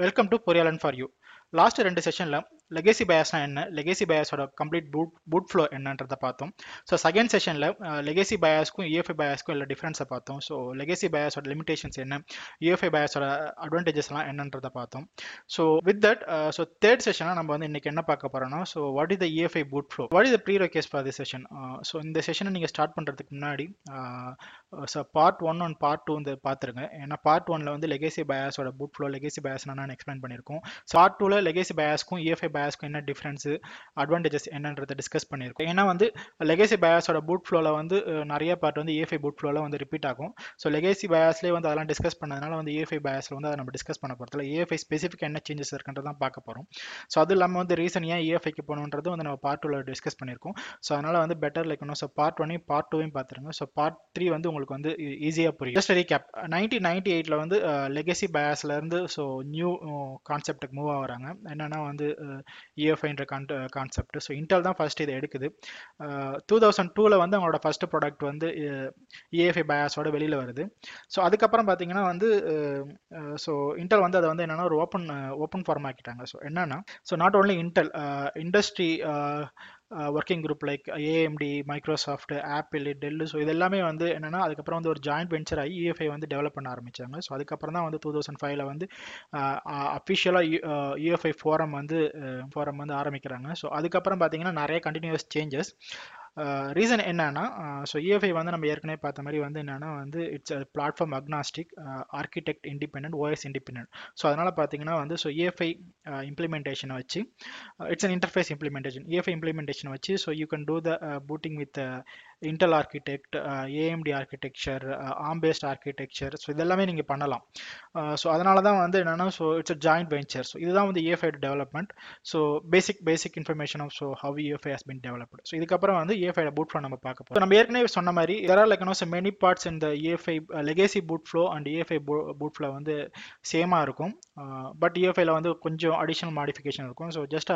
Welcome to Poriyaalan4u. Last 2 செஷனில் legacy பயாஸ்னா என்ன, லெகசி பயாஸோட கம்ப்ளீட் பூட் ஃப்ளோ என்னன்றதை பார்த்தோம். ஸோ செகண்ட் செஷனில் லெகசி பயாஸ்க்கும் யூஎஃப்ஐ பயாஸ்க்கும் இல்லை டிஃப்ரென்ஸை பார்த்தோம். ஸோ லெகசி பயாஸோட லிமிடேஷன்ஸ் என்ன, யூஎஃப்ஐ பயாஸோட அட்வான்டேஜஸ்லாம் என்னன்றதை பார்த்தோம். So with that so third செஷனாக நம்ம வந்து இன்னைக்கு என்ன பார்க்க போகிறோம்னா, so what is the UEFI boot flow, what is the prerequisite for this session. So இந்த செஷனை நீங்கள் ஸ்டார்ட் பண்ணுறதுக்கு முன்னாடி ஸோ பார்ட் 1 அண்ட் பார்ட் 2 வந்து பார்த்துருங்க. ஏன்னா பார்ட் 1ல் வந்து லெகசி பயாஸோட பூட் ஃப்ளோ, லெகசி பயாஸ் நான் எக்ஸ்பிளைன் பண்ணியிருக்கோம். பார்ட் 2ல லெகசி பயாஸ்க்கும் யூஎஃப்ஐ பயாஸ்க்கும் என்ன டிஃபரன்ஸ், அட்வான்டேஜஸ் என்னன்றதை டிஸ்கஸ் பண்ணியிருக்கோம். ஏன்னா வந்து லெகசி பயாஸோட பூட் ஃப்ளோல வந்து நிறைய பார்ட் வந்து யூஎஃப்ஐ பூட் ஃப்ளோல வந்து ரிப்பீட் ஆகும். ஸோ லெகசி பயாஸ்லேயே வந்து அதெல்லாம் டிஸ்கஸ் பண்ணதுனால வந்து யூஎஃப்ஐ பயாஸ்ல வந்து அதை நம்ம டிஸ்கஸ் பண்ண போகிறதுல யூஎஃப்ஐ ஸ்பெசிஃபிக் என்ன சேஞ்சஸ் இருக்குன்றது தான் பார்க்க போகிறோம். ஸோ அது இல்லாமல் வந்து ரீசன் ஏன் யூஎஃப்ஐக்கு போகணுன்றது வந்து நம்ம பார்ட் 2ல டிஸ்கஸ் பண்ணியிருக்கோம். ஸோ அதனால வந்து better like so part 1 part 2 பார்த்துருங்க. ஸோ பார்ட் 3 வந்து உங்களுக்கு வந்து ஈஸியாக புரியும். ஜஸ்ட் ரீகேப், 1998ல் வந்து லெகசி பயாஸ்ல இருந்து ஸோ நியூ கான்செப்டுக்கு மூவ் ஆகுறாங்க. என்னன்னா வந்து UEFIன்ற கான்செப்ட். ஸோ இன்டெல் தான் ஃபர்ஸ்ட் இதை எடுக்குது. 2002ல் வந்து அவங்களோட ஃபர்ஸ்ட் ப்ராடக்ட் வந்து UEFI பயாஸோட வெளியில் வருது. ஸோ அதுக்கப்புறம் பார்த்தீங்கன்னா வந்து ஸோ இன்டெல் வந்து அதை வந்து என்னன்னா ஒரு ஓப்பன் ஃபார்ம் ஆக்கிட்டாங்க. ஸோ என்னன்னா so not only Intel, industry working group like AMD, Microsoft, Apple, Dell, so இது எல்லாமே வந்து என்னன்னா அதுக்கப்புறம் வந்து ஒரு ஜாயிண்ட் வெஞ்சர் ஆகி UEFI வந்து டெவலப் பண்ண ஆரம்பிச்சாங்க. ஸோ அதுக்கப்புறம் தான் வந்து 2005ல் வந்து அஃபிஷியலாக UEFI ஃபோரம் வந்து ஆரம்பிக்கிறாங்க. ஸோ அதுக்கப்புறம் பார்த்தீங்கன்னா நிறைய கண்டினியூஸ் சேஞ்சஸ். ரீசன் என்னன்னா ஸோ UEFI வந்து நம்ம ஏற்கனவே பார்த்த மாதிரி வந்து என்னன்னா வந்து it's platform agnostic, architect independent, OS independent. So அதனால் பார்த்தீங்கன்னா வந்து ஸோ UEFI இம்ப்ளிமெண்டேஷனை வச்சு it's an interface implementation. UEFI implementation வச்சு so you can do the booting with Intel architect, AMD architecture, ARM based architecture. So இதெல்லாமே நீங்கள் பண்ணலாம். So அதனால தான் வந்து என்னன்னா so it's a joint venture. So இதுதான் வந்து UEFI development. So basic information of so how UEFI has been developed. So இதுக்கப்புறம் வந்து UEFI boot flow நம்ம பார்க்க போறோம். நம்ம ஏற்கனவே சொன்ன மாதிரி there are like so many parts in the UEFI legacy boot flow and UEFI boot flow வந்து சேமா இருக்கும். பட் UEFIல வந்து கொஞ்சம் அடிஷனல் மாடிஃபிகேஷன் இருக்கும். ஸோ ஜஸ்ட்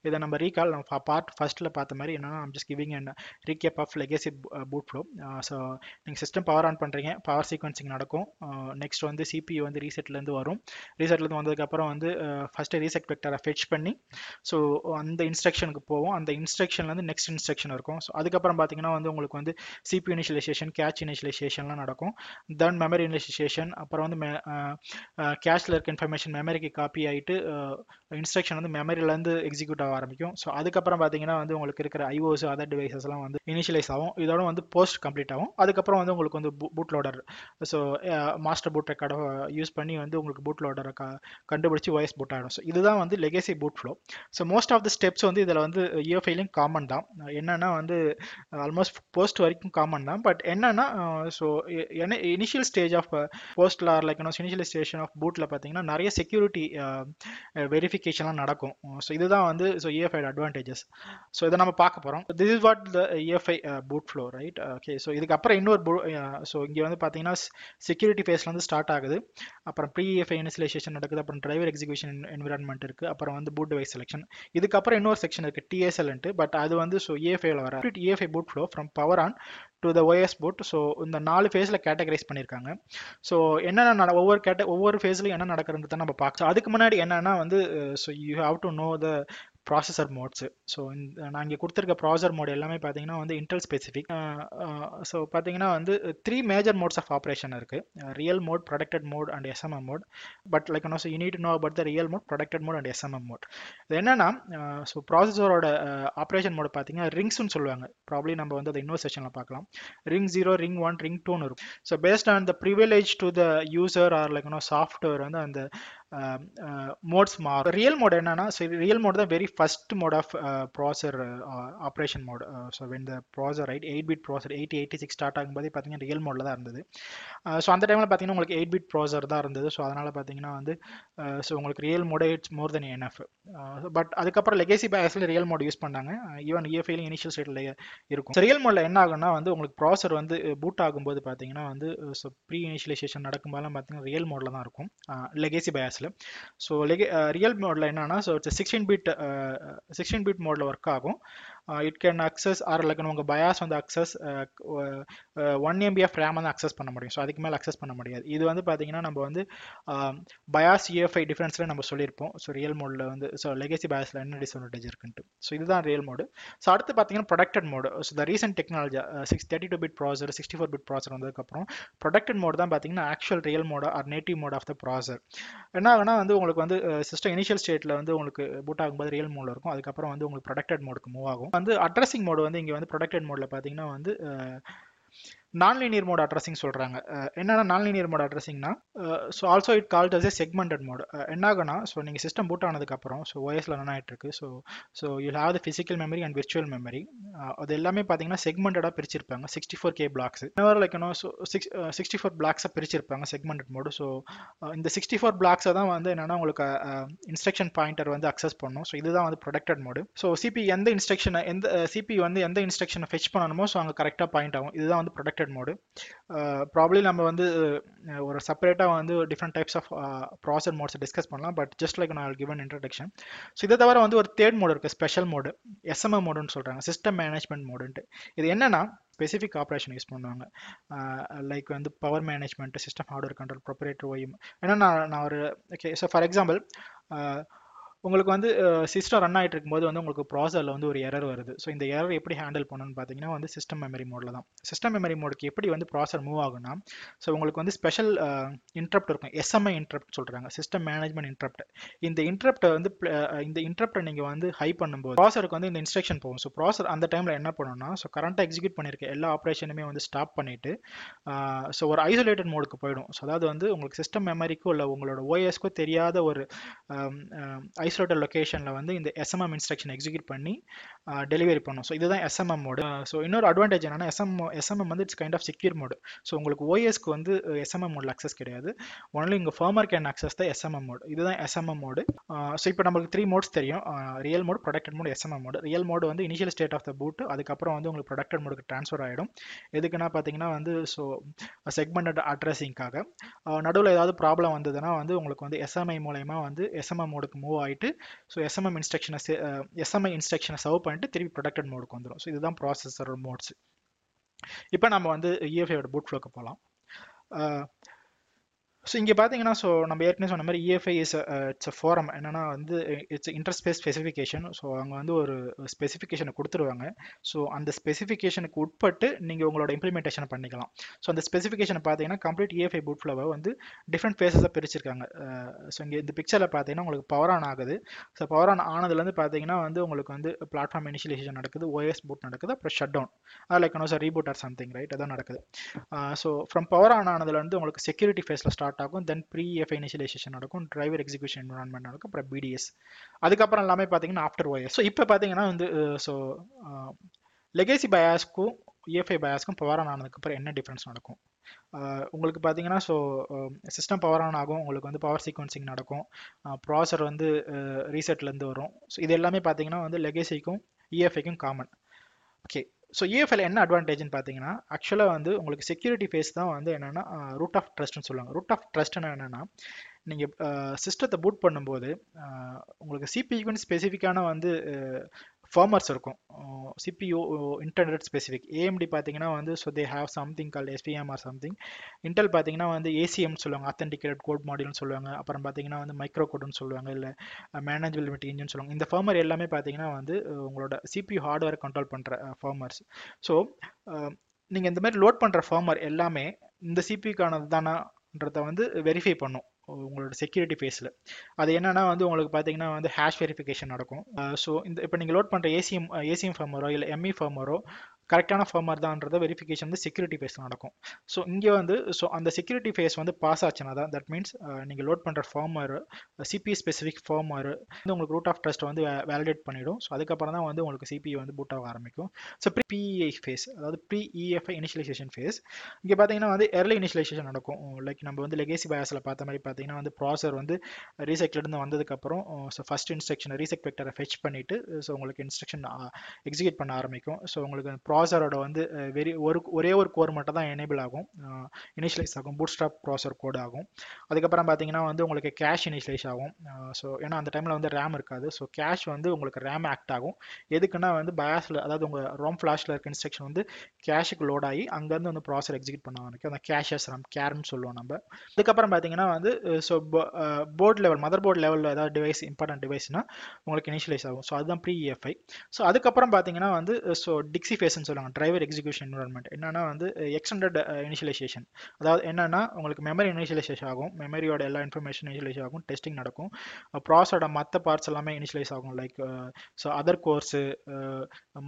இதை நம்ம ரீகால் பார்ட் ஃபர்ஸ்ட்ல பார்த்த மாதிரி என்னன்னா I'm just giving an recap of legacy boot flow. So நீங்கள் சிஸ்டம் பவர் ஆன் பண்ணுறீங்க, பவர் சீக்வன்சிங் நடக்கும். நெக்ஸ்ட் வந்து CPU வந்து ரீசெட்லேருந்து வரும். ரீசெட்லேருந்து வந்ததுக்கப்புறம் வந்து ஃபர்ஸ்ட் ரீசெட் வெக்டரை ஃபெச் பண்ணி ஸோ அந்த இன்ஸ்ட்ரக்ஷனுக்கு போவோம். அந்த இன்ஸ்ட்ரக்ஷன்லேருந்து நெக்ஸ்ட் இன்ஸ்ட்ரக்ஷன் இருக்கும். ஸோ அதுக்கப்புறம் பார்த்தீங்கன்னா வந்து உங்களுக்கு வந்து CPU இனிஷியலைசேஷன், கேட்ச் இனிஷியலைசேஷன்லாம் நடக்கும். தென் மெமரி இனிஷியலைசேஷன், அப்புறம் வந்து கேட்சில் இருக்க இன்ஃபர்மேஷன் மெமரிக்கு காப்பி ஆகிட்டு இன்ஸ்ட்ரக்ஷன் வந்து மெமரியிலேருந்து எக்ஸிக்யூட் ஆக ஆரம்பிக்கும். ஸோ அதுக்கப்புறம் பார்த்தீங்கன்னா வந்து உங்களுக்கு இருக்கிற IOS அதர் டிவைசஸ்லாம் வந்து இனிஷியலைஸ் ஆகும். இதோட வந்து போஸ்ட் கம்ப்ளீட் ஆகும். அதுக்கப்புறம் வந்து உங்களுக்கு வந்து boot loader, so master boot ரெக்கார்டை யூஸ் பண்ணி வந்து உங்களுக்கு பூட் லோடரை கண்டுபிடிச்சி OS பூட் ஆகிடும். ஸோ இதுதான் வந்து legacy boot flow. So most of the steps வந்து இதில் வந்து UEFIலையும் காமன் தான். என்னன்னா வந்து ஆல்மோஸ்ட் போஸ்ட் வரைக்கும் காமன் தான். பட் என்னன்னா ஸோ இனிஷியல் ஸ்டேஜ் ஆஃப் போஸ்ட்ல லைக் இனிஷியலைசேஷன் ஆஃப் பூட்ல பார்த்தீங்கன்னா நிறைய செக்யூரிட்டி வெரிஃபிகேஷன்லாம் நடக்கும். ஸோ இதுதான் வந்து ஸோ UEFI அட்வான்டேஜஸ். ஸோ இதை நம்ம பார்க்க போகிறோம். This is what the UEFI boot flow, right? Okay, so இதுக்கப்புறம் இன்னொரு ஸோ இங்கே வந்து பார்த்தீங்கன்னா செக்யூரிட்டி ஃபேஸ்ல வந்து ஸ்டார்ட் ஆகுது. அப்புறம் Pre-EFI இனிஷியலைசேஷன் நடக்குது. அப்புறம் டிரைவர் எக்ஸிக்யூஷன் என்விரான்மெண்ட் இருக்குது. அப்புறம் வந்து பூட் டிவைஸ் செலெக்ஷன். இதுக்கப்புறம் இன்னொரு செக்ஷன் இருக்குது TSLன்ட்டு. பட் அது வந்து ஸோ UEFIல வர UEFI boot flow from power on to the OS boot. So இந்த 4 ஃபேஸில் கேட்டகரைஸ் பண்ணியிருக்காங்க. ஸோ என்னென்ன ஒவ்வொரு ஃபேஸ்லையும் என்ன நடக்கிறத நம்ம பார்க்கலாம். அதுக்கு முன்னாடி என்னன்னா வந்து so you have to know the processor modes. So நான் இங்கே கொடுத்துருக்க ப்ராசஸர் மோட் எல்லாமே பார்த்தீங்கன்னா வந்து இன்டெல் ஸ்பெசிஃபிக். ஸோ பார்த்தீங்கன்னா வந்து 3 மேஜர் மோட்ஸ் ஆஃப் ஆப்ரேஷன் இருக்குது. Real mode, protected mode and SMM mode. But like so you need to know about the real mode, protected mode and SMM mode. இது என்னன்னா so ப்ராசஸரோட operation mode பார்த்தீங்கன்னா ரிங்ஸ்னு சொல்லுவாங்க. Probably நம்ம வந்து அதை இன்னொரு செஷனில் பார்க்கலாம். ring 0, ring 1, ring 2 இருக்கும். So based on the privilege to the user or like software வந்து அந்த மோட்ஸ் மாறும். ரியல் மோட் என்னன்னா ரியல் மோட் தான் very first mode of processor operation mode. So when the processor right 8-bit ப்ராசர் 8086 start ஆகும்போது பார்த்தீங்கன்னா real மோடில் தான் இருந்தது. ஸோ அந்த டைமில் பார்த்தீங்கன்னா உங்களுக்கு 8-bit ப்ராசர் தான் இருந்தது. ஸோ அதனால் பார்த்தீங்கன்னா வந்து ஸோ உங்களுக்கு ரியல் மோடே it's more then NF. But அதுக்கப்புறம் லெகசி பயாஸில் ரியல் மோட் யூஸ் பண்ணாங்க. ஈவன் UEFIலையும் இனிஷியல் ஸ்டேட்டில் இருக்கும். ரியல் மோடில் என்ன ஆகும்னா வந்து உங்களுக்கு ப்ராசர் வந்து பூட் ஆகும்போது பார்த்தீங்கன்னா வந்து ஸோ ப்ரீ இனிஷியலைசேஷன் நடக்கும்போதெல்லாம் பார்த்தீங்கன்னா ரியல் மோடில் தான் இருக்கும் லெகசி பயாஸில். ஸோ ரியல் மோடில் என்னன்னா ஸோ இட்ஸ் 16-bit மோடில் ஒர்க் ஆகும். It can access or like உங்கள் பயாஸ் வந்து அக்சஸ் 1 MB ஆஃப் ரேம் வந்து அக்சஸ் பண்ண முடியும். ஸோ அதுக்கு மேலே அக்சஸ் பண்ண முடியாது. இது வந்து பார்த்தீங்கன்னா நம்ம வந்து பயாஸ் UEFI டிஃபரன்ஸில் நம்ம சொல்லியிருப்போம். ஸோ ரியல் மோடில் வந்து ஸோ லெகசி பயாஸில் என்ன டிஸ்அட்வான்டேஜ் இருக்குன்ட்டு. ஸோ இதுதான் ரியல் மோடு. ஸோ அடுத்து பார்த்தீங்கன்னா protected mode. So the recent technology 32-bit processor 64-bit processor வந்ததுக்கப்புறம் ப்ரொடக்டட் மோடு தான் பார்த்தீங்கன்னா actual real mode or native mode of the processor. என்ன ஆகுனா வந்து உங்களுக்கு வந்து சிஸ்டம் இனிஷியல் ஸ்டேட்டில் வந்து உங்களுக்கு பூட் ஆகும்போது ரியல் மோடில் இருக்கும். அதுக்கப்புறம் வந்து உங்களுக்கு ப்ரொடக்டட் மோடுக்கு மூவ் ஆகும். வந்து அட்ரஸிங் மோடு வந்து இங்கே வந்து ப்ரொடக்டட் மோடில் பார்த்தீங்கன்னா வந்து non-linear mode addressing சொல்றாங்க. என்னன்னா non-linear mode addressingனா so also it called as a segmented mode. என்ன ஆகுனா ஸோ நீங்கள் சிஸ்டம் பூட் ஆனதுக்கப்புறம் ஸோ OSல ரன் ஆகிட்டு இருக்கு. So you have the physical memory and virtual memory. அது எல்லாமே பார்த்தீங்கன்னா செக்மெண்டடாக பிரிச்சிருப்பாங்க 64K பிளாக்ஸ். லைக் ஸோ 64 பிளாக்ஸை பிரிச்சிருப்பாங்க செக்மெண்டட் மோடு. ஸோ இந்த 64 பிளாக்ஸை தான் வந்து என்னன்னா உங்களுக்கு இன்ஸ்ட்ரக்ஷன் பாயிண்டர் வந்து அக்சஸ் பண்ணும். ஸோ இதுதான் வந்து ப்ரொடக்டட் மோடு. ஸோ சிபி எந்த இன்ஸ்ட்ரக்ஷனை சிபி வந்து எந்த இன்ஸ்ட்ரக்ஷனை ஃபெச் பண்ணணுமோ ஸோ அங்கே கரெக்டாக பாயிண்ட் ஆகும். இதுதான் வந்து ப்ரொடக்டட் மோடு. ப்ராப்ளி நம்ம வந்து ஒரு செப்பரேட்டாக வந்து டிஃப்ரெண்ட் டைப்ஸ் ஆஃப் ப்ராசர் மோட்ஸ் டிஸ்கஸ் பண்ணலாம். பட் ஜஸ்ட் லைக் நான் கிவன் இன்ட்ரடக்ஷன். ஸோ இதை தவிர வந்து ஒரு தேர்ட் மோடு இருக்குது, ஸ்பெஷல் மோடு, SMM மோடுன்னு சொல்கிறாங்க, சிஸ்டம் மேனேஜ்மெண்ட் மோடுன்ட்டு. இது என்னன்னா ஸ்பெசிஃபிக் ஆப்ரேஷன் யூஸ் பண்ணுவாங்க. லைக் வந்து power management, system hardware control, proprietary OEM. ஏன்னா நான் ஒரு ஓகே ஸோ ஃபார் எக்ஸாம்பிள் உங்களுக்கு வந்து சிஸ்டம் ரன் ஆகிட்டு இருக்கும்போது வந்து உங்களுக்கு ப்ராசரில் வந்து ஒரு எரர் வருது. ஸோ இந்த எரர் எப்படி ஹேண்டில் பண்ணணும்னு பார்த்தீங்கன்னா வந்து சிஸ்டம் மெமரி மோடில் தான். சிஸ்டம் மெமரி மோடுக்கு எப்படி வந்து ப்ராசர் மூவ் ஆகுனா ஸோ உங்களுக்கு வந்து ஸ்பெஷல் இன்ட்ரப்ட் இருக்கும், SMI இன்ட்ரப்ட் சொல்கிறாங்க, சிஸ்டம் மேனேஜ்மெண்ட் இன்ட்ரப்ட். இந்த இன்ட்ரப்டை வந்து இந்த இன்ட்ரப்டை நீங்கள் வந்து ஹை பண்ணும்போது ப்ராசருக்கு வந்து இந்த இன்ஸ்ட்ரக்ஷன் போகும். ஸோ ப்ராசர் அந்த டைமில் என்ன பண்ணணும்னா ஸோ கரண்ட்டாக எக்ஸிக்யூட் பண்ணியிருக்க எல்லா ஆப்ரேஷனுமே வந்து ஸ்டாப் பண்ணிவிட்டு ஸோ ஒரு ஐசோலேட்டட் மோடுக்கு போயிடும். ஸோ அதாவது வந்து உங்களுக்கு சிஸ்டம் மெமரிக்கும் இல்லை உங்களோட OSக்கும் தெரியாத ஒரு ஐசோலேட்டட் லொகேஷனில் வந்து இந்த SMM இன்ஸ்ட்ரக்ஷன் எக்ஸிக்யூட் பண்ணி டெலிவரி பண்ணும். ஸோ இதுதான் SMM மோடு. ஸோ இன்னொரு அட்வான்டேஜ் என்னன்னா SMM வந்து it's kind of secure mode. So உங்களுக்கு OSக்கு வந்து SMM மோடில் அக்சஸ் கிடையாது. ஒன்லி இங்கே firmware can access the SMM mode. இதுதான் SMM மோடு. ஸோ இப்போ நமக்கு 3 மோட்ஸ் தெரியும், real mode, protected mode, SMM mode. Real mode வந்து initial state of the boot, அதுக்கப்புறம் வந்து உங்களுக்கு ப்ரொடக்டட் மோடுக்கு ட்ரான்ஸ்ஃபர் ஆகிடும். எதுக்குன்னா பார்த்தீங்கன்னா வந்து ஸோ செக்மெண்டட் அட்ரஸிங்காக. நடுவில் ஏதாவது ப்ராப்ளம் வந்ததுன்னா வந்து உங்களுக்கு வந்து SMI மூலயமா வந்து SMM மோடுக்கு மூவ் ஆகிட்டு ஸோ SMI இன்ஸ்ட்ரக்ஷனை சர்வ் பண்ணிட்டு திருப்பி ப்ரொடக்டட் மோடுக்கு வந்துடும். ஸோ இதுதான் ப்ராசஸர் மோட்ஸ். இப்போ நம்ம வந்து UEFI பூட் ஃப்ளோக்கு போகலாம். ஸோ இங்கே பார்த்தீங்கன்னா ஸோ நம்ம ஏற்கனவே சொன்ன மாதிரி UEFI இட்ஸ் அ ஃபோரம். என்னன்னா வந்து இட்ஸ் இன்டர்ஸ்பேஸ் ஸ்பெசிஃபிகேஷன். ஸோ அவங்க வந்து ஒரு ஸ்பெசிஃபிகேஷனை கொடுத்துருவாங்க. ஸோ அந்த ஸ்பெசிஃபிகேஷனுக்கு உட்பட்டு நீங்கள் உங்களோட இம்ப்ளிமெண்டேஷன் பண்ணிக்கலாம். ஸோ அந்த ஸ்பெசிஃபிகேஷனை பார்த்தீங்கன்னா கம்ப்ளீட் UEFI பூட் ஃப்ளோவை வந்து டிஃப்ரெண்ட் ஃபேஸஸாக பிரிச்சிருக்காங்க. ஸோ இங்கே இந்த பிக்சரில் பார்த்தீங்கன்னா உங்களுக்கு பவர் ஆன் ஆகுது. ஸோ பவர் ஆன் ஆனதுலேருந்து பார்த்தீங்கன்னா வந்து உங்களுக்கு வந்து பிளாட்ஃபார்ம் இனிஷியலைசேஷன் நடக்குது, OS பூட் நடக்குது, அப்புறம் shut down like reboot or something, right? அதான் நடக்குது. ஸோ ஃப்ரம் பவர் ஆன் ஆனதுலேருந்து உங்களுக்கு செக்யூரிட்டி ஃபேஸில் ஸ்டார்ட் ஆகும், தென் Pre-EFI Initialization நடக்கும், டிரைவர் எக்ஸிக்யூஷன் என்விரான்மெண்ட் நடக்கும், அப்புறம் BDS. அதுக்கப்புறம் எல்லாமே பார்த்தீங்கன்னா ஆஃப்டர் OS. ஸோ இப்போ பார்த்தீங்கன்னா வந்து ஸோ லெகேசி பயாஸ்க்கும் UEFI பயாஸ்க்கும் பவர் ஆன் ஆனதுக்கப்புறம் என்ன டிஃப்ரென்ஸ் நடக்கும்? உங்களுக்கு பார்த்தீங்கன்னா ஸோ சிஸ்டம் பவர் ஆன் ஆகும், உங்களுக்கு வந்து பவர் சீக்வன்சிங் நடக்கும், ப்ராசர் வந்து ரீசெட்லேருந்து வரும். ஸோ இது எல்லாமே பார்த்தீங்கன்னா வந்து லெகேசிக்கும் UEFIக்கும் காமன். ஓகே, ஸோ UEFIல என்ன அட்வான்டேஜ்னு பார்த்தீங்கன்னா ஆக்சுவலாக வந்து உங்களுக்கு செக்யூரிட்டி ஃபேஸ் தான் வந்து என்னென்னா ரூட் ஆஃப் ட்ரஸ்ட்னு சொல்லுவாங்க. ரூட் ஆஃப் ட்ரஸ்ட்னா என்னென்னா நீங்கள் சிஸ்டத்தை பூட் பண்ணும்போது உங்களுக்கு சிபியூக்குன்னு ஸ்பெசிஃபிக்கான வந்து ஃபர்மர்ஸ் இருக்கும். CPU internet specific. AMD பார்த்தீங்கன்னா வந்து so they have something call SPM or something. Intel பார்த்தீங்கன்னா வந்து ACM சொல்லுவாங்க, அத்தன்டிகேட்டட் கோட் மாடியூல்னு சொல்லுவாங்க. அப்புறம் பார்த்தீங்கன்னா வந்து மைக்ரோ கோடுன்னு சொல்லுவாங்க, இல்லை மேனேஜபிலிட்டி இன்ஜின் சொல்லுவாங்க. இந்த ஃபர்மர் எல்லாமே பார்த்தீங்கன்னா வந்து உங்களோட CPU ஹார்ட்வேர் கண்ட்ரோல் பண்ணுற ஃபர்மர்ஸ். ஸோ நீங்கள் இந்த மாதிரி லோட் பண்ணுற ஃபர்மர் எல்லாமே இந்த CPUக்கானது தானான்றதை வந்து வெரிஃபை பண்ணும் உங்களோட செக்யூரிட்டி ஃபேஸில். அது என்னன்னா வந்து உங்களுக்கு பார்த்தீங்கன்னா வந்து ஹேஷ் வெரிஃபிகேஷன் நடக்கும். ஸோ இந்த இப்போ நீங்கள் லோட் பண்ணுற ஏசிஎம் ஃபர்மரோ இல்லை ME ஃபர்மரோ கரெக்டான ஃபர்மர் தான்றத வெரிஃபிகேஷன் வந்து செக்யூரிட்டி ஃபேஸ் நடக்கும். ஸோ இங்கே வந்து ஸோ அந்த செக்யூரிட்டி ஃபேஸ் வந்து பாஸ் ஆச்சுன்னா தான் தட் மீன்ஸ் நீங்கள் லோட் பண்ணுற ஃபர்மர் CPU ஸ்பெசிஃபிக் ஃபர்மர் வந்து உங்களுக்கு ரூட் ஆஃப் ட்ரஸ்ட் வந்து வேலிடேட் பண்ணிவிடும். ஸோ அதுக்கப்புறம் தான் வந்து உங்களுக்கு CPU வந்து பூட் ஆக ஆரம்பிக்கும். ஸோ PEI ஃபேஸ், அதாவது Pre-EFI Initialization ஃபேஸ். இங்கே பார்த்தீங்கன்னா வந்து early initialization நடக்கும். லைக் நம்ம வந்து லெகேசி பயாஸில் பார்த்த மாதிரி பார்த்தீங்கன்னா வந்து ப்ராசர் வந்து ரீசெக்ட்லேருந்து வந்ததுக்கப்புறம் ஸோ ஃபஸ்ட் இன்ஸ்ட்ரக்ஷன் ரீசெக்ட் வெக்டரை ஃபெச் பண்ணிவிட்டு ஸோ உங்களுக்கு இன்ஸ்ட்ரக்ஷன் எக்ஸிக்யூட் பண்ண ஆரம்பிக்கும். ஸோ உங்களுக்கு ப்ராசரோட வந்து ஒரே ஒரு கோர் மட்டும் தான் எனேபிள் ஆகும், இனிஷியலைஸ் ஆகும், பூட்ஸ்ட்ராப் ப்ராசர் கோட் ஆகும். அதுக்கப்புறம் பார்த்தீங்கன்னா வந்து உங்களுக்கு கேஷ் இனிஷியலைஸ் ஆகும். ஸோ ஏன்னா அந்த டைமில் வந்து ரேம் இருக்காது. ஸோ கேஷ் வந்து உங்களுக்கு ரேம் ஆக்ட் ஆகும். எதுக்குன்னா வந்து பயாஸில், அதாவது உங்கள் ரோம் ஃப்ளாஷில் இருக்க இன்ஸ்ட்ரக்ஷன் வந்து கேஷுக்கு லோட் ஆகி அங்கேருந்து வந்து ப்ராசர் எக்ஸிக்யூட் பண்ண ஆரம்பிக்கும். அந்த கேஷஸ் ரேம் கேர்னு சொல்லுவோம் நம்ம. அதுக்கப்புறம் பார்த்தீங்கன்னா வந்து so board level, motherboard லெவலில் ஏதாவது டிவைஸ் இம்பார்ட்டன்ட் டிவைஸ்னா உங்களுக்கு இனிஷியலைஸ் ஆகும். ஸோ அதுதான் ப்ரீ-EFI. ஸோ அதுக்கப்புறம் பார்த்தீங்கன்னா வந்து ஸோ டிக்ஸி ஃபேஸ்ன்னு சொல்லுவாங்க, டிரைவர் எக்ஸிக்யூஷன் என்விரான்மெண்ட். என்னன்னா வந்து எக்ஸ்டெண்டட் இனிஷியலைசேஷன். அதாவது என்னன்னா உங்களுக்கு மெமரி இனிஷியலைசேஷன் ஆகும், மெமரியோட எல்லா இன்ஃபர்மேஷன் இனிஷியலைஸ் ஆகும், டெஸ்டிங் நடக்கும், ப்ராசரோட மற்ற பார்ட்ஸ் எல்லாமே இனிஷியலைஸ் ஆகும். லைக் ஸோ அதர் கோர்ஸு,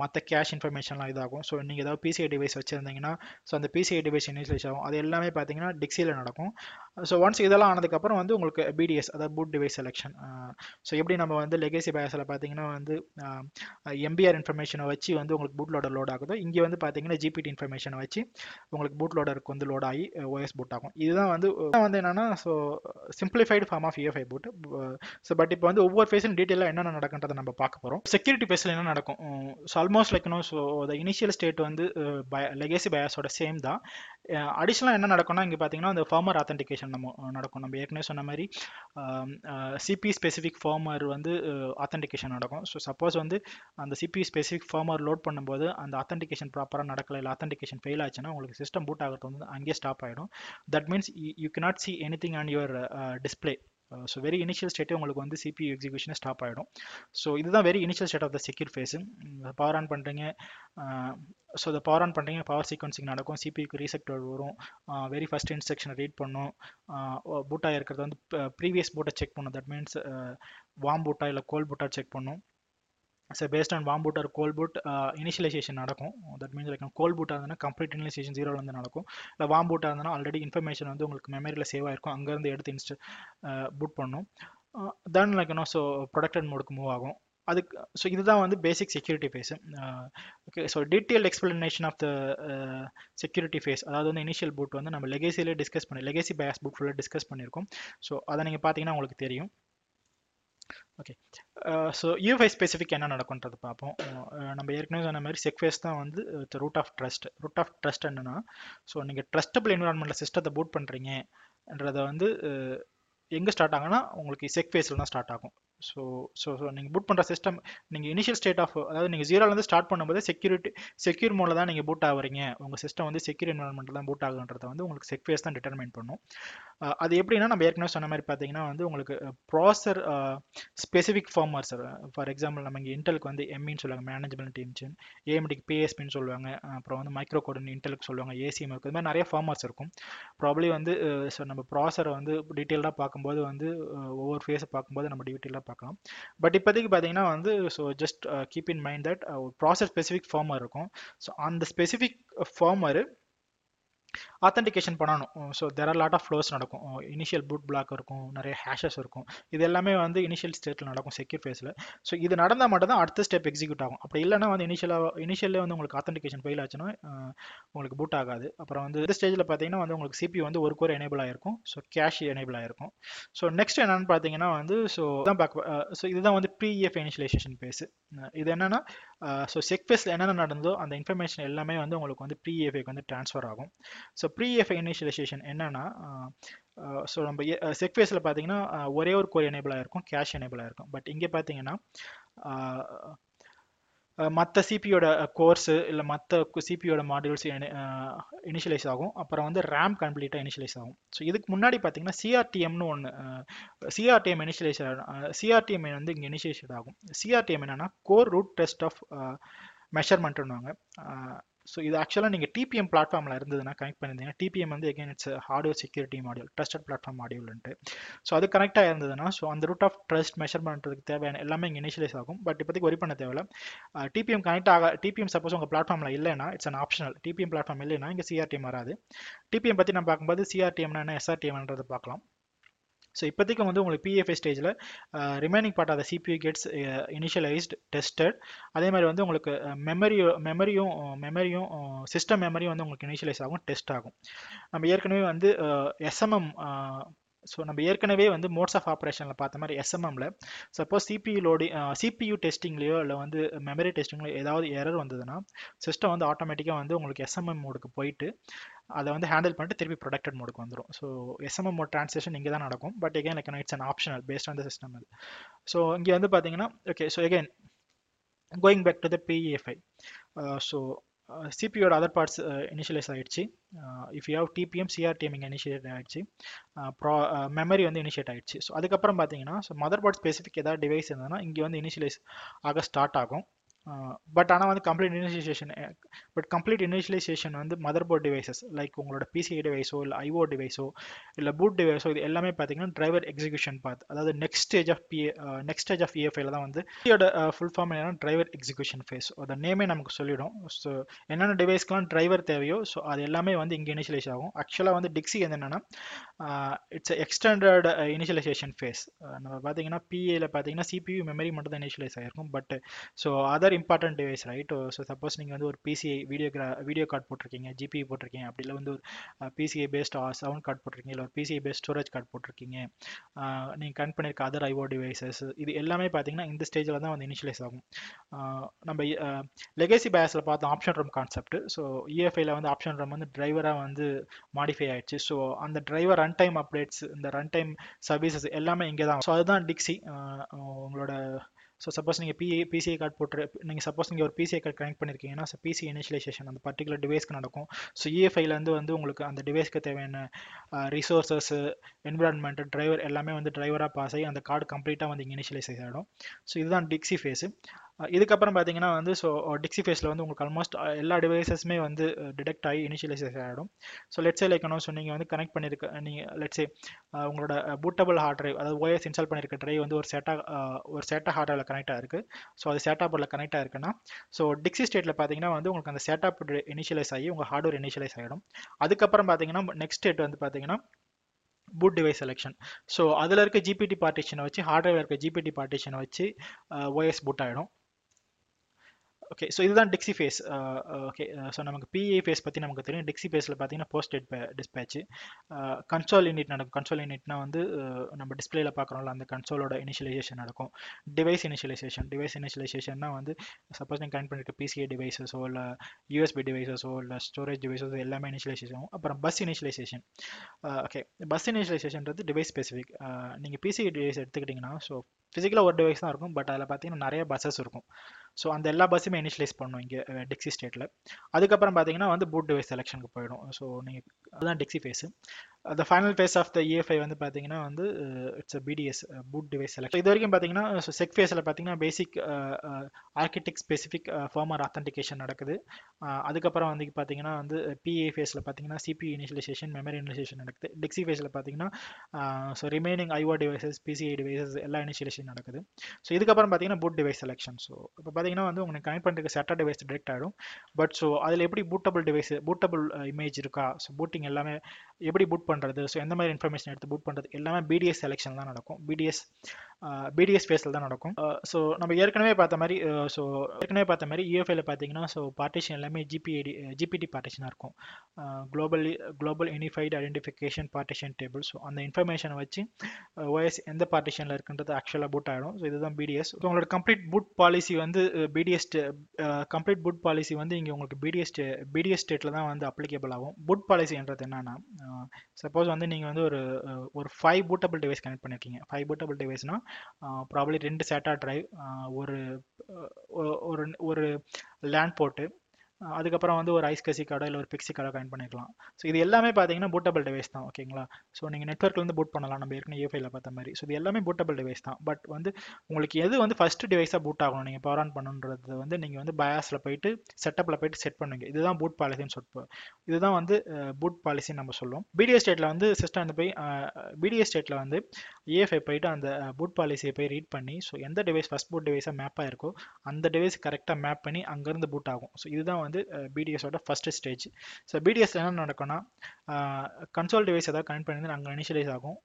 மற்ற கேஷ் இன்ஃபர்மேஷன்லாம் இதாகும். ஸோ நீங்கள் ஏதாவது பிசிஐ டிவைஸ் வச்சுருந்தீங்கன்னா ஸோ அந்த பிசிஐ டிவைஸ் இனிஷியலைஸ் ஆகும். அது எல்லாமே பார்த்தீங்கன்னா டிக்ஸியில் நடக்கும். ஸோ ஒன்ஸ் இதெல்லாம் ஆனதுக்கப்புறம் வந்து உங்களுக்கு பிடிஎஸ், அதாவது பூட் டிவைஸ் செலெக்ஷன். ஸோ எப்படி நம்ம வந்து லெகேசி பயாஸில் பார்த்தீங்கன்னா வந்து எம்பிஆர் இன்ஃபர்மேஷனை வச்சு வந்து உங்களுக்கு பூட் லோடர் லோட் ஆகுதோ, இங்கே வந்து பார்த்தீங்கன்னா ஜிபிடி இன்ஃபர்மேஷனை வச்சு உங்களுக்கு பூட் லோடருக்கு வந்து லோட் ஆகி ஓஎஸ் பூட் ஆகும். இதுதான் வந்து என்னன்னா so simplified form of UEFI boot. So but இப்போ வந்து ஒவ்வொரு ஃபேஸும் டீட்டெயிலாக என்னென்ன நடக்குன்றதை நம்ம பார்க்க போகிறோம். செக்யூரிட்டி ஃபேஸில் என்ன நடக்கும்? So almost like so the initial state வந்து லெகேசி பயாஸோட சேம் தான். அடிஷ்னலாக என்ன நடக்கும்னா இங்கே பார்த்தீங்கன்னா அந்த ஃபார்மர் ஆத்தென்டிகேஷன் நடக்கும். நம்ம ஏற்கனவே சொன்ன மாதிரி சிபி ஸ்பெசிஃபிக் ஃபார்மர் வந்து ஆத்தென்டிகேஷன் நடக்கும். ஸோ சப்போஸ் வந்து அந்த சிபி ஸ்பெசிஃபிக் ஃபார்மர் லோட் பண்ணும்போது அந்த ஆத்தென்டிகேஷன் ப்ராப்பராக நடக்கல, இல்லை ஆத்தென்டிகேஷன் ஃபெயில் ஆச்சுன்னா உங்களுக்கு சிஸ்டம் பூட் ஆகிறது வந்து அங்கேயே ஸ்டாப் ஆகிடும். That means you cannot see anything on your display. So very initial ஸ்டேட்டே உங்களுக்கு வந்து CPU எக்ஸிக்யூஷனே ஸ்டாப் ஆகிடும். ஸோ இதுதான் very initial state of the secure phase. Power on பண்ணுறீங்க, ஸோ அதை பவர் ஆன் பண்ணுறீங்க, பவர் சீக்வன்சிங் நடக்கும், சிபிக்கு ரீசெட் வரும், வெரி ஃபஸ்ட் இன்ஸ்ட்ரக்ஷனை ரீட் பண்ணும், பூட்டாக இருக்கிறது வந்து ப்ரீவியஸ் பூட்டை செக் பண்ணும். தட் மீன்ஸ் வார்ம் பூட்டா இல்லை கோல்ட் பூட்டா செக் பண்ணும். So based on warm boot or cold boot initialization நடக்கும். தட் மீன்ஸ் லைக் கோல்ட் பூட்டாக இருந்ததுன்னா கம்ப்ளீட் இனிஷியலைசேஷன் 0லேருந்து நடக்கும். இல்லை வார்ம் பூட்டாக இருந்ததுன்னா ஆல்ரெடி இன்ஃபர்மேஷன் வந்து உங்களுக்கு மெமரியில் சேவ் ஆகிருக்கும், அங்கேருந்து எடுத்து பூட் பண்ணும். தென் லைக் ஸோ ப்ரொடக்டட் மோடுக்கு மூவ் ஆகும். அதுக்கு ஸோ இதுதான் வந்து basic security phase. Okay, so detail explanation of the security phase, அதாவது வந்து இனிஷியல் பூட் வந்து நம்ம லெகேசியிலே டிஸ்கஸ் பண்ணி, லெகேசி பயாஸ் பூட் ஃபுல்லாக டிஸ்கஸ் பண்ணியிருக்கோம். ஸோ அதை நீங்கள் பார்த்தீங்கன்னா உங்களுக்கு தெரியும். ஓகே, ஸோ UEFI ஸ்பெசிஃபிக் என்ன நடக்கும்ன்றது பார்ப்போம். நம்ம ஏற்கனவே சொன்ன மாதிரி செக்ஃபேஸ் தான் வந்து root of trust. Root of trust என்னன்னா, ஸோ நீங்கள் ட்ரஸ்டபிள் என்விரான்மெண்ட்டில் சிஸ்டத்தை பூட் பண்ணுறீங்கன்றதை வந்து எங்கே ஸ்டார்ட் ஆகும்னா உங்களுக்கு செக் ஃபேஸில் தான் ஸ்டார்ட் ஆகும். ஸோ ஸோ ஸோ நீங்கள் பூட் பண்ணுற சிஸ்டம் நீங்கள் இனிஷியல் ஸ்டேட் ஆஃப், அதாவது நீங்கள் 0லேருந்து ஸ்டார்ட் பண்ணும்போது செக்யூர் மோடில் தான் நீங்கள் பூட் ஆகுறீங்க, உங்கள் சிஸ்டம் வந்து செக்யூர் என்விரான்மெண்ட்டில் தான் பூட் ஆகுன்றதை வந்து உங்களுக்கு செக் ஃபேஸ் தான் டிட்டர்மைன் பண்ணும். அது எப்படின்னா நம்ம ஏற்கனவே சொன்ன மாதிரி பார்த்தீங்கன்னா வந்து உங்களுக்கு processor specific firmware. Sir for example நம்ம இங்கே இன்டெலுக்கு வந்து எம்இன்னு சொல்லுவாங்க, மேனேஜ்மெண்ட் இன்ஜின், ஏஎம்டிக்கு பிஎஸ்பின்னு சொல்லுவாங்க, அப்புறம் வந்து மைக்ரோ கோடுன்னு இன்டெலுக்கு சொல்லுவாங்க, ஏசிஎம் இருக்குது. இது மாதிரி நிறைய ஃபார்மர்ஸ் இருக்கும். ப்ராப்ளி வந்து ஸோ நம்ம ப்ராசரை வந்து டீட்டெயிலாக பார்க்கும்போது வந்து ஒவ்வொரு ஃபேஸை பார்க்கும்போது நம்ம டீட்டெயிலாக பார்க்கலாம். பட் இப்போதைக்கு பார்த்தீங்கன்னா வந்து so just keep in mind that processor specific firmware இருக்கும். ஸோ அந்த ஸ்பெசிஃபிக் ஃபார்மர் ஆத்தென்டிகேஷன் பண்ணணும். So there are lot of flows நடக்கும். இனிஷியல் பூட் பிளாக் இருக்கும், நிறைய ஹேஷஸ் இருக்கும். இது எல்லாமே வந்து இனிஷியல் ஸ்டேட்டில் நடக்கும் செக்யூர் ஃபேஸில். ஸோ இது நடந்தால் மட்டும் தான் அடுத்த ஸ்டெப் எக்ஸிக்யூட் ஆகும். அப்படி இல்லைனா வந்து இனிஷியலே வந்து உங்களுக்கு ஆத்தென்டிகேஷன் ஃபெயில் ஆச்சுன்னா உங்களுக்கு பூட் ஆகாது. அப்புறம் வந்து இந்த ஸ்டேஜில் பார்த்தீங்கன்னா வந்து உங்களுக்கு CPU வந்து ஒரு கோர் எனேபிள் ஆகிருக்கும், ஸோ கேஷ் எனேபிள் ஆகிருக்கும். ஸோ நெக்ஸ்ட் என்னென்னு பார்த்தீங்கன்னா வந்து ஸோ தான் ஸோ இதுதான் வந்து Pre-EFI இனிஷியலைசேஷன் ஃபேஸ். இது என்னென்னா ஸோ செக் ஃபேஸில் என்னென்ன நடந்ததோ அந்த இன்ஃபர்மேஷன் எல்லாமே வந்து உங்களுக்கு வந்து Pre-EFIக்கு வந்து ட்ரான்ஸ்ஃபர் ஆகும். ஸோ Pre-EFI இனிஷியலைசேஷன் என்னன்னா, ஸோ நம்ம செக் ஃபேஸில் பார்த்தீங்கன்னா ஒரே ஒரு கோர் எனேபிள் ஆகிருக்கும், கேஷ் எனேபிள் ஆகிருக்கும். பட் இங்கே பார்த்தீங்கன்னா மற்ற சிபியோட கோர்ஸு இல்லை மற்ற சிபியோட மாடியூல்ஸ் இனிஷியலைஸ் ஆகும். அப்புறம் வந்து ரேம் கம்ப்ளீட்டாக இனிஷியலைஸ் ஆகும். ஸோ இதுக்கு முன்னாடி பார்த்தீங்கன்னா சிஆர்டிஎம்னு ஒன்று, சிஆர்டிஎம் இனிஷியலைஸ் சிஆர்டிஎம் வந்து இங்கே இனிஷியேட் ஆகும். சிஆர்டிஎம் என்னன்னா கோர் ரூட் டெஸ்ட் ஆஃப் மெஷர்மெண்ட்னுவாங்க. ஸோ இது ஆக்சுவலாக நீங்கள் டிபிஎம் பிளாட்ஃபார்மில் இருந்ததுன்னா கனெக்ட் பண்ணியிருந்தீங்கன்னா, டிபிஎம் வந்து again it's hardware security module, trusted platform மாடியூல்ன்ட்டு. ஸோ அது கனெக்டாக இருந்ததுன்னா ஸோ அந்த ரூட் ஆஃப் ட்ரஸ்ட் மெஷர் பண்ணுறதுக்கு தேவையான எல்லாமே இங்கே இனிஷியலைஸ் ஆகும். பட் இப்போதைக்கு ஒரி பண்ண தேவையில்ல. டிபிஎம் கனெக்ட் டிபிஎம் சப்போஸ் உங்கள் பிளாட்ஃபார்மில் இல்லைன்னா it's an optional. TPM platform இல்லைன்னா இங்கே சிஆர்டிஎம் வராது. டிபிஎம் பற்றி நம்ம பார்க்கும்போது சிஆர்டிஎம்னா என்ன, எஸ்ஆர்டிஎம்ன்றதை பார்க்கலாம். ஸோ இப்போதைக்கு வந்து உங்களுக்கு Pre-EFI ஸ்டேஜில் remaining part of the CPU gets initialized, tested. அதே மாதிரி வந்து உங்களுக்கு மெமரியும் சிஸ்டம் மெமரியும் வந்து உங்களுக்கு இனிஷியலைஸ் ஆகும், டெஸ்ட் ஆகும். நம்ம ஏற்கனவே வந்து SMM ஸோ நம்ம ஏற்கனவே வந்து மோட்ஸ் ஆஃப் ஆப்ரேஷனில் பார்த்த மாதிரி எஸ்எம்எம்ல சப்போஸ் சிபியூ லோடி சிபியூ டெஸ்டிங்லேயோ இல்லை வந்து மெமரி டெஸ்டிங்லையோ ஏதாவது எரர் வந்ததுன்னா சிஸ்டம் வந்து ஆட்டோமேட்டிக்காக வந்து உங்களுக்கு எஸ்எம்எம் மோடுக்கு போயிட்டு அதை வந்து ஹேண்டில் பண்ணிட்டு திருப்பி ப்ரொடெக்டட் மோடுக்கு வந்துடும். ஸோ எஸ்எம்எம் மோட் ட்ரான்ஸ்லேஷன் இங்கே தான் நடக்கும். But again like it's an optional based on the system அது. ஸோ இங்கே வந்து பார்த்தீங்கன்னா okay so again going back to the PEFI. So CPU other parts initialize ஆயிடுச்சு. If you have TPM CRTM இங்கே initiate ஆயிடுச்சு. மெமரி வந்து initiate ஆயிடுச்சு. So அதுக்கப்புறம் பார்த்தீங்கன்னா ஸோ மதர் போர்ட் ஸ்பெசிஃபிக் ஏதாவது டிவைஸ் இருந்ததுன்னா இங்கே வந்து இனிஷியலைஸ் ஆக ஸ்டார்ட் ஆகும். பட் ஆனால் வந்து கம்ப்ளீட் இனிஷியலைசேஷன் வந்து மதர் போர்ட் டிவைசஸ் லைக் உங்களோட பிசிஐ டிவைஸோ இல்லை ஐஓ டிவைஸோ இல்லை பூட் டிவைஸோ இது எல்லாமே பார்த்தீங்கன்னா டிரைவர் எக்ஸிகியூஷன் பாத், அதாவது நெக்ஸ்ட் ஸ்டேஜ் ஆஃப் EFI தான் வந்து ஃபுல் ஃபார்ம் என்னன்னா டிரைவர் எக்ஸிகியூஷன் ஃபேஸ். அந்த நேமே நமக்கு சொல்லிடும். ஸோ என்னென்ன டிவைஸ்க்கெலாம் டிரைவர் தேவையோ ஸோ அது எல்லாமே வந்து இங்கே இனிஷியலைஸ் ஆகும். ஆக்சுவலாக வந்து டிக்ஸி என்னென்னா இட்ஸ் எக்ஸ்டெண்டட் இனிஷியலைசேஷன் ஃபேஸ். நம்ம பார்த்தீங்கன்னா பிஏல பார்த்தீங்கன்னா CPU மெமரி மட்டும் தான் இனிஷியலைஸ் ஆகிருக்கும். But so other important device right. So suppose நீங்கள் வந்து ஒரு பிசிஐ வீடியோ கார்டு போட்டிருக்கீங்க, ஜிபியூ போட்டிருக்கீங்க, அப்படி இல்லை வந்து ஒரு பிசிஐ பேஸ்ட் சவுண்ட் கார்டு போட்டிருக்கீங்க, இல்லை ஒரு பிசிஐ பேஸ்ட் ஸ்டோரேஜ் கார்டு போட்டிருக்கீங்க, நீங்கள் கனெக்ட் பண்ணியிருக்க அதர் ஐஓ டிவைசஸ் இது எல்லாமே பார்த்தீங்கன்னா இந்த ஸ்டேஜில் தான் வந்து இனிஷியலைஸ் ஆகும். நம்ம லெகசி பயாஸில் பார்த்தோம் ஆப்ஷன் ரம் கான்செப்ட். ஸோ EFIயில் வந்து ஆப்ஷன் ரம் வந்து டிரைவராக வந்து மாடிஃபை ஆயிடுச்சு. ஸோ அந்த டிரைவர் ரன் டைம் அப்டேட்ஸ், இந்த ரன் டைம் சர்வீசஸ் எல்லாமே இங்கே தான். ஸோ அதுதான் டிக்ஸி உங்களோட. ஸோ சப்போஸ் நீங்கள் பிசிஐ கார்டு சப்போஸ் நீங்கள் ஒரு பிசிஐ கார்டு கனெக்ட் பண்ணியிருக்கீங்கன்னா ஸோ பிசி இனிஷியலைசேஷன் அந்த பர்டிகுலர் டிவைஸ்க்கு நடக்கும். ஸோ EFIலேருந்து வந்து உங்களுக்கு அந்த டிவைஸ்க்கு தேவையான ரிசோர்ஸஸ், என்விரான்மெண்ட், டிரைவர் எல்லாமே வந்து டிரைவராக பாஸ் ஆகி அந்த கார்டு கம்ப்ளீட்டாக வந்து இங்கே இனிஷியலைஸ் ஆகிடும். ஸோ இதுதான் டிக்ஸி ஃபேஸு. இதுக்கப்புறம் பார்த்தீங்கன்னா வந்து ஸோ டிக்ஸி ஃபேஸில் வந்து உங்களுக்கு ஆல்மோஸ்ட் எல்லா டிவைசஸுமே வந்து டிடெக்ட் ஆகி இனிஷியலைஸ் ஆகிடும். ஸோ லெட்ஸே லைக் ஸோ நீங்கள் வந்து கனெக்ட் பண்ணியிருக்க நீங்கள் லெட்ஸே உங்களோட பூட்டபிள் ஹார்ட் டிரைவ், அதாவது OS இன்ஸ்டால் பண்ணியிருக்க டிரைவ் வந்து ஒரு சேட்டா ஹார்ட் டிரைவில் கனெக்ட் ஆகிருக்கு. ஸோ அது சேட்டா போர்டில் கனெக்ட் ஆகிருக்குன்னா ஸோ டிக்ஸி ஸ்டேட்டில் பார்த்தீங்கன்னா வந்து உங்களுக்கு அந்த சேட்டா போர்ட் இனிஷியலைஸ் ஆகி உங்கள் ஹார்ட்வேர் இனிஷியலைஸ் ஆகிடும். அதுக்கப்புறம் பார்த்தீங்கன்னா நெக்ஸ்ட் ஸ்டேட் வந்து பார்த்தீங்கன்னா பூட் டிவைஸ் செலெக்ஷன். ஸோ அதில் இருக்க ஜிபிடி பார்ட்டிஷனை வச்சு ஹார்ட்வேரில் இருக்க ஜிபிடி பார்ட்டிஷனை வச்சு OS பூட் ஆகிடும். ஓகே ஸோ இதுதான் டிக்ஸி ஃபேஸ். ஓகே ஸோ நமக்கு PE ஃபேஸ் பற்றி நமக்கு தெரியும். டிக்ஸி ஃபேஸில் பார்த்தீங்கன்னா போஸ்ட் டிஸ்பேட்ச் கன்சோல் யூனிட் நடக்கும். கன்சோல் யூனிட்னா வந்து நம்ம டிஸ்பிளேல பார்க்குறோம்ல அந்த கன்சோலோட இனிஷியலைசேஷன் நடக்கும். டிவைஸ் இனிஷியலைசேஷன்னா வந்து சப்போஸ் நீங்கள் கனெக்ட் பண்ணிருக்க PCI டிவைஸஸோ இல்லை USB டிவைஸஸோ இல்லை ஸ்டோரேஜ் டிவைஸஸோ எல்லாமே இனிஷியலைசேஷன் ஆகும். அப்புறம் பஸ் இனிஷியலைசேஷன். ஓகே பஸ் இனிஷியலைசேஷன்றது டிவைஸ் ஸ்பெசிஃபிக். நீங்கள் PCI டிவைஸ் எடுத்துக்கிட்டிங்கன்னா ஸோ ஃபிசிக்கலாக ஒரு டிவைஸ் தான் இருக்கும். பட் அதில் பார்த்தீங்கன்னா நிறைய பஸ்ஸஸ் இருக்கும். ஸோ அந்த எல்லா பஸ்ஸுமே இனிஷியலைஸ் பண்ணும் இங்கே டிக்ஸி ஸ்டேட்டில். அதுக்கப்புறம் பார்த்தீங்கன்னா வந்து பூட் டிவைஸ் செலெக்ஷனுக்கு போயிடும். ஸோ நீங்கள் அதுதான் Dixie phase. the final phase of the EFI வந்து பார்த்தீங்கன்னா வந்து it's BDS boot device selection. இது வரைக்கும் பார்த்தீங்கன்னா செக் ஃபேஸில் பார்த்தீங்கன்னா பேசிக் ஆர்கிடெக்ட் ஸ்பெசிஃபிக் ஃபார்மர் ஆத்தன்டிகேஷன் நடக்குது. அதுக்கப்புறம் வந்து பார்த்தீங்கன்னா வந்து PA ஃபேஸில் பார்த்தீங்கன்னா CPU இனிஷியலைசேஷன், மெமரி இனிஷியலைசேஷன் நடக்குது. டிக்ஸி ஃபேஸில் பார்த்தீங்கன்னா so remaining IO devices, PCI devices எல்லா இனிஷியலைசேஷன் நடக்குது. ஸோ இதுக்கப்புறம் பார்த்தீங்கன்னா பூட் டிவைஸ் செலெக்ஷன். ஸோ இப்போ பார்த்தீங்கன்னா வந்து உங்களுக்கு கனெக்ட் பண்ணுறதுக்கு செட்டா டிவைஸ் டிரெக்ட் ஆகிடும். பட் ஸோ அதில் எப்படி பூட்டபிள் இமேஜ் இருக்கா, ஸோ பூட்டிங் எல்லாமே எப்படி பூட் பண்ணுறது, ஸோ எந்த மாதிரி இன்ஃபர்மேஷன் எடுத்து பூட் பண்ணுறது எல்லாமே BDS செலெக்ஷன் தான் நடக்கும். BDS ஃபேஸில் தான் நடக்கும். ஸோ நம்ம ஏற்கனவே பார்த்த மாதிரி EFIயில் பார்த்தீங்கன்னா ஸோ பார்ட்டிஷன் எல்லாமே GPT பார்ட்டிஷனாக இருக்கும். Global unified identification partition table. So அந்த இன்ஃபர்மேஷனை வச்சு OS எந்த பார்ட்டிஷனில் இருக்குன்றது ஆக்சுவலாக பூட் ஆகிடும். ஸோ இதுதான் BDS. ஸோ உங்களோட கம்ப்ளீட் பூட் பாலிசி வந்து இங்கே உங்களுக்கு BDS ஸ்டேட்டில் தான் வந்து அப்ளிகேபிள் ஆகும். பூட் பாலிசின்றது என்னன்னா சப்போஸ் வந்து நீங்கள் வந்து ஒரு 5 பூட்டபிள் டிவைஸ் கனெக்ட் பண்ணியிருக்கீங்க. 5 பூட்டபிள் டிவைஸ்னால் ப்ராப்ளி 2 சேட்டா டிரைவ், ஒரு லேண்ட் போர்ட்டு, அதுக்கப்புறம் வந்து ஒரு ஐஸ்கசி கார்டோ இல்லை ஒரு பிக்ஸி கார்டோ கனெக்ட் பண்ணிக்கலாம். ஸோ இது எல்லாமே பார்த்தீங்கன்னா பூட்டபிள் டிவைஸ் தான். ஓகேங்களா. ஸோ நீங்கள் நெட்வொர்க்லேருந்து பூட் பண்ணலாம் நம்ம ஏற்கனவே EFIயில் பார்த்த மாதிரி. ஸோ இது எல்லாமே பூட்டபிள் டிவைஸ் தான். பட் வந்து உங்களுக்கு எது வந்து ஃபஸ்ட்டு டிவைஸாக பூட் ஆகணும், நீங்கள் பவர் ஆன் பண்ணுன்றது வந்து நீங்கள் வந்து பயாஸில் போயிட்டு செட்டப்பில் போயிட்டு செட் பண்ணுவீங்க. இதுதான் பூட் பாலிசின்னு சொல்லிட்டு இதுதான் வந்து பூட் பாலிசின்னு நம்ம சொல்லுவோம். BDS ஸ்டேட்டில் வந்து சிஸ்டம் வந்து போய் BDS ஸ்டேட்டில் வந்து EFI போயிட்டு அந்த பூட் பாலிசியை போய் ரீட் பண்ணி ஸோ எந்த டிவைஸ் ஃபஸ்ட் பூட் டிவைஸாக மேப்பாக இருக்கோ அந்த டிவைஸ் கரெக்டாக மேப் பண்ணி அங்கேருந்து பூட் ஆகும். ஸோ இதுதான் வந்து BDSோட ஃபர்ஸ்ட் ஸ்டேஜ். ஸோ BDSல என்ன நடக்கும்னா கன்சோல் டிவைஸ் ஏதாவது கனெக்ட் பண்ணி அங்கே இனிஷியலைஸ் ஆகும்.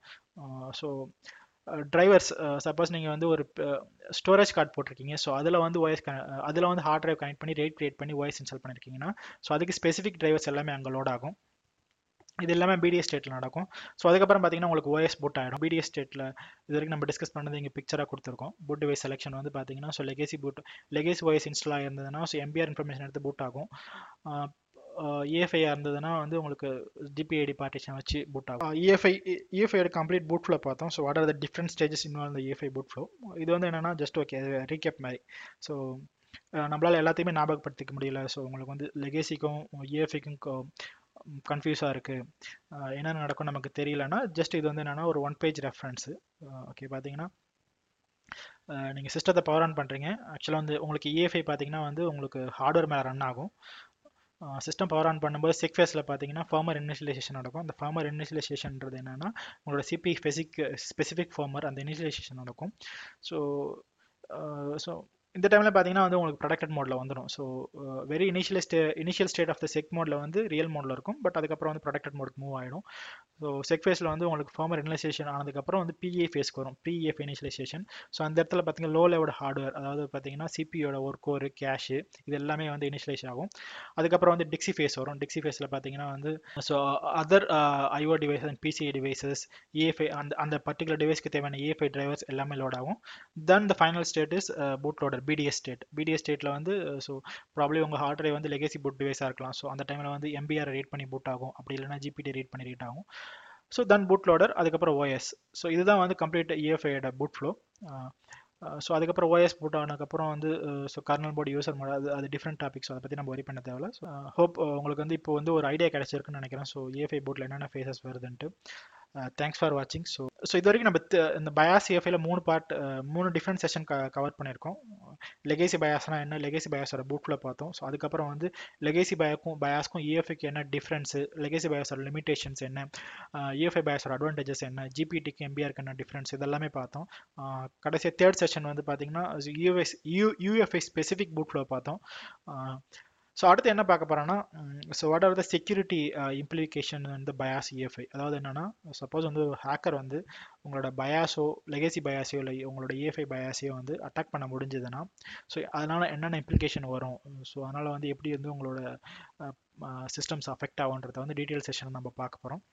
ஸோ டிரைவர்ஸ் சப்போஸ் நீங்கள் வந்து ஒரு ஸ்டோரேஜ் கார்டு போட்டிருக்கீங்க. ஸோ அதில் வந்து ஹார்ட் டிரைவ் கனெக்ட் பண்ணி ரேட் கிரியேட் பண்ணி OS இன்ஸ்டால் பண்ணியிருக்கீங்கன்னா ஸோ அதுக்கு ஸ்பெசிஃபிக் டிரைவர்ஸ் எல்லாமே அங்கே லோட் ஆகும். இது எல்லாமே பிடிஎஸ் ஸ்டேட்டில் நடக்கும். ஸோ அதுக்கப்புறம் பார்த்தீங்கன்னா உங்களுக்கு ஓஎஸ் பூட் ஆகிடும். பிடிஎஸ் ஸ்டேட்டில் இது வரைக்கும் நம்ம டிஸ்கஸ் பண்ணது இங்கே பிக்சராக கொடுத்துருக்கோம். பூட் டிவைஸ் செலெக்ஷன் வந்து பார்த்தீங்கன்னா ஸோ லெகேசி ஓஎஸ் இன்ஸ்டால் ஆகிருந்ததுன்னா ஸோ எம்பிஆர் இன்ஃபர்மேஷன் எடுத்து பூட் ஆகும். இஎஃப்ஐ இருந்ததுன்னா வந்து உங்களுக்கு ஜிபிஐடி பார்ட்டிஷன் வச்சு பூட் ஆகும். இஎஃப்ஐயோட கம்ப்ளீட் பூட் ஃப்ளோ பார்த்தோம். So what are the different stages involve இந்த இஎஃப்ஐ பூட் ஃப்ளோ. இது வந்து என்னன்னா ஜஸ்ட் ஓகே ரீகேப் மாதிரி. ஸோ நம்மளால் எல்லாத்தையுமே ஞாபகப்படுத்திக்க முடியல. ஸோ உங்களுக்கு வந்து லெகேசிக்கும் இஎஃப்ஐக்கும் கன்ஃபியூஸாக இருக்குது, என்ன நடக்கும் நமக்கு தெரியலன்னா ஜஸ்ட் இது வந்து என்னென்னா ஒரு 1 பேஜ் ரெஃபரன்ஸு. ஓகே பார்த்தீங்கன்னா நீங்கள் சிஸ்டத்தை பவர் ஆன் பண்ணுறீங்க. ஆக்சுவலாக வந்து உங்களுக்கு இஎஃப்ஐ பார்த்தீங்கன்னா வந்து உங்களுக்கு ஹார்ட்வேர் மேலே ரன் ஆகும். சிஸ்டம் பவர் ஆன் பண்ணும்போது செக் ஃபேஸில் பார்த்தீங்கன்னா ஃபர்மர் இனிஷியலைசேஷன் நடக்கும். அந்த ஃபர்மர் இனிஷியலைசேஷன்ன்றது என்னென்னா உங்களோட சிபி ஸ்பெசிஃபிக் ஃபர்மர் அந்த இனிஷியலைசேஷன் நடக்கும். ஸோ இந்த டைமில் பார்த்தீங்கன்னா வந்து உங்களுக்கு ப்ரொடக்டட் மோடில் வந்துடும். So very initial state of the SEC மோடில் வந்து ரியல் மோடில் இருக்கும். பட் அதுக்கப்புறம் வந்து ப்ரொடக்டட் மோடுக்கு மூவ் ஆகிடும். ஸோ செக் ஃபேஸில் வந்து உங்களுக்கு ஃபார்மர் இனிஷியலைசேஷன் ஆனதுக்கப்புறம் வந்து பிஏ ஃபேஸ்க்கு வரும், ப்ரீ-EFI இனிஷியலைசேஷன். ஸோ அந்த இடத்துல பார்த்தீங்கன்னா லோ லெவல் ஹார்ட்வேர், அதாவது பார்த்தீங்கன்னா சிபியோட ஒரு கோர் கேஷு இது எல்லாமே வந்து இனிஷியலைஸ் ஆகும். அதுக்கப்புறம் வந்து டிக்ஸி ஃபேஸ் வரும். டிக்ஸி ஃபேஸில் பார்த்தீங்கன்னா வந்து so other IO devices and PCI devices EFI அந்த பர்டிகுலர் டிவைஸ்க்கு தேவையான இஎஃப்ஐ டிரைவர்ஸ் எல்லாமே லோட் ஆகும். Then the final state is boot loader BDS state. BDS ஸ்டேட்டில் வந்து ஸோ ப்ராப்ளி உங்கள் ஹார்ட் டிரைவ் வந்து லெகசி பூட் டிவைஸாக இருக்கலாம். ஸோ அந்த டைமில் வந்து எம்பிஆர் ரீட் பண்ணி பூட் ஆகும், அப்படி இல்லைனா ஜிபிடி ரீட் பண்ணி ரீட் ஆகும். ஸோ தென் பூட் லோடர், அதுக்கப்புறம் ஓஎஸ். ஸோ இதுதான் வந்து கம்ப்ளீட் இஎஃப்ஐயோட பூட் ஃப்ளோ. ஸோ அதுக்கப்புறம் ஓஎஸ் பூட் ஆனதுக்கப்புறம் வந்து so kernel board user mode, அது டிஃப்ரெண்ட் டாபிக்ஸ், அதை பற்றி நம்ம வரி பண்ண தேவையில்ல. ஸோ ஹோப் உங்களுக்கு வந்து இப்போ வந்து ஒரு ஐடியா கிடைச்சிருக்குன்னு நினைக்கிறேன். ஸோ இஎஃப்ஐ பூட்டில் என்னென்ன ஃபேஸஸ் வருதுன்ட்டு. தேங்க்ஸ் ஃபார் வாட்சிங். ஸோ இது வரைக்கும் நம்ம இந்த பயாஸ் இஎஃப்ஐல 3 டிஃப்ரெண்ட் செஷன் கவர் பண்ணியிருக்கோம். லெகேசி பயாஸ்னா என்ன, லெகேசி பயாஸோட பூட் ஃப்ளோ பார்த்தோம். ஸோ அதுக்கப்புறம் வந்து லெகேசி பயாஸ்க்கும் இஎஃப்ஐக்கு என்ன டிஃப்ரென்ஸு, லெகேசி பயாஸோட லிமிடேஷன்ஸ் என்ன, இஎஃப்ஐ பயாஸோட அட்வான்டேஜஸ் என்ன, ஜிபிடிக்கு எம்பிஆருக்கு என்ன டிஃப்ரென்ஸ், இதெல்லாமே பார்த்தோம். கடைசி தேர்ட் செஷன் வந்து பார்த்தீங்கன்னா யூஎஃப்ஐ ஸ்பெசிஃபிக் பூட் ஃப்ளோ பார்த்தோம். ஸோ அடுத்து என்ன பார்க்க போகிறோன்னா so what are the security implication வந்து பயாஸ் இஎஃப்ஐ. அதாவது என்னென்னா சப்போஸ் வந்து ஒரு ஹேக்கர் வந்து உங்களோட பயாஸோ லெகேசி பயாஸையோ இல்லை உங்களோட இஎஃப்ஐ பயாஸையோ வந்து அட்டாக் பண்ண முடிஞ்சதுன்னா ஸோ அதனால் என்னென்ன இம்ப்ளிகேஷன் வரும், ஸோ அதனால் வந்து எப்படி வந்து உங்களோட சிஸ்டம்ஸ் அஃபெக்ட் ஆகுன்றத வந்து டீட்டெயில் செஷன் நம்ம பார்க்க போகிறோம்.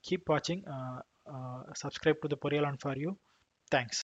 கீப் வாட்சிங், subscribe to the Poriyaalan4u. Thanks.